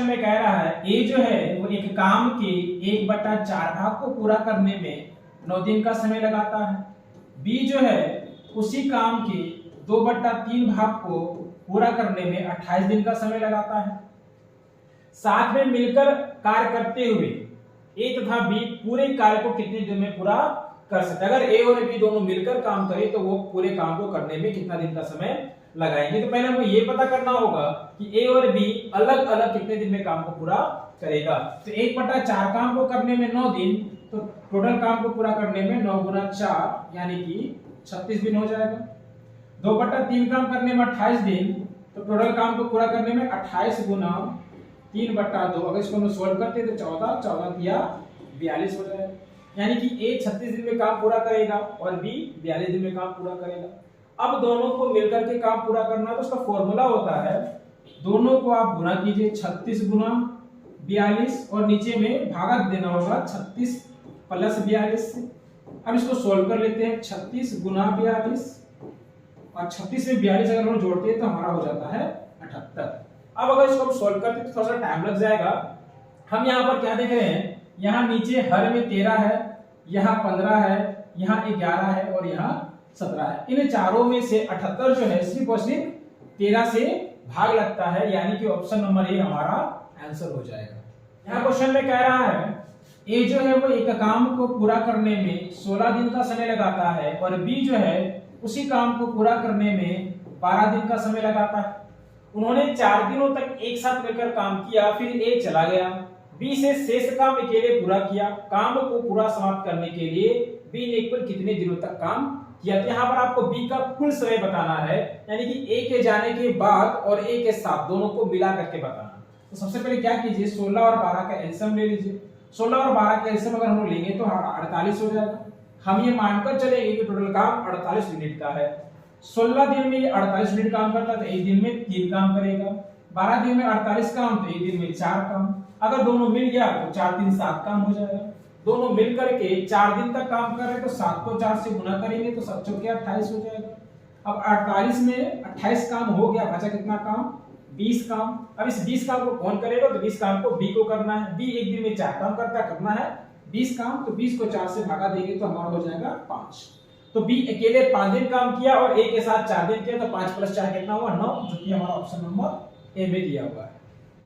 Question में कह रहा है ए जो है वो एक काम के 1/4 भाग को पूरा करने में 9 दिन का समय लगाता है। बी जो है उसी काम के 2/3 भाग को पूरा करने में 28 दिन का समय लगाता है। साथ में मिलकर कार्य करते हुए ए तथा बी पूरे कार्य को कितने दिन में पूरा कर सकते हैं। अगर ए और बी दोनों मिलकर काम करें तो वो पूरे काम को करने में कितना दिन का समय लगाएंगे। तो पहले हमको ये पता करना होगा कि ए और बी अलग अलग कितने दिन में काम को पूरा करेगा। तो 1/4 काम को करने में 9 दिन, तो टोटल काम को पूरा करने में 9 गुना 4 यानी कि 36 दिन हो जाएगा। 2/3 काम करने में 28 दिन, तो टोटल काम को पूरा करने में 28 गुना 3/2, अगर इसको हम सोल्व करते तो 14 या 42 हो जाएगा। यानी कि ए 36 दिन में काम पूरा करेगा और बी 42 दिन में काम पूरा करेगा। अब दोनों को मिलकर के काम पूरा करना, तो उसका फॉर्मूला होता है दोनों को आप गुना कीजिए 36 गुना 42 और नीचे में भागक देना होगा 36 प्लस 42 से। अब इसको सोल्व कर लेते हैं 36 गुना 42 और 36 में 42 अगर हम जोड़ते हैं तो हमारा हो जाता है 78। अब अगर इसको हम सोल्व करते हैं तो थोड़ा सा टाइम लग जाएगा। हम यहाँ पर क्या देख रहे हैं, यहाँ नीचे हर में 13 है, यहाँ 15 है, यहाँ 11 है और यहाँ 17 है। इन चारों में से 78 जो है सिर्फ और सिर्फ 13 से भाग लगता है, यानी कि ऑप्शन नंबर ए हमारा आंसर हो जाएगा। यहाँ क्वेश्चन में कह रहा है ए जो है वो एक काम को पूरा करने में 16 दिन का समय लगाता है और बी जो है उसी काम को पूरा करने में 12 दिन का समय लगाता है। उन्होंने 4 दिनों तक एक साथ मिलकर काम किया, फिर ए चला गया। बी से शेष काम अकेले पूरा किया। काम को पूरा समाप्त करने के लिए बी ने कुल कितने दिनों तक काम किया। यहाँ पर आपको बी का कुल समय बताना है, यानी कि ए के जाने के बाद और ए के साथ दोनों को मिला करके बताना। तो सबसे पहले क्या कीजिए, 16 और 12 का एलसीएम ले लीजिए। 16 और 12 का एलसीएम अगर हम लेंगे तो 48 हो जाएगा। हम ये मानकर चलेंगे कि टोटल काम 48 मिनट का है। 16 दिन में 48 मिनट काम करता है तो एक दिन में 3 काम करेगा। 12 दिन में 48 काम तो एक दिन में 4 काम। अगर दोनों मिल गया तो 4 3 7 काम हो जाएगा। दोनों मिल करके 4 दिन तक काम कर रहे तो 7 को 4 से गुना करेंगे तो 7 चौके 28 हो जाएगा। अब 48 में 28 काम हो गया, बचा कितना काम, 20 काम। अब इस 20 काम को कौन करेगा, तो 20 काम को बी को करना है। बी एक दिन में 4 काम करना है 20 काम, तो 20 को 4 से भागा देंगे तो हमारा हो जाएगा 5। तो बी अकेले 5 दिन काम किया और ए के साथ 4 दिन किया, तो 5 + 4 कितना हुआ 9, जो कि हमारा ऑप्शन नंबर ए में दिया हुआ है।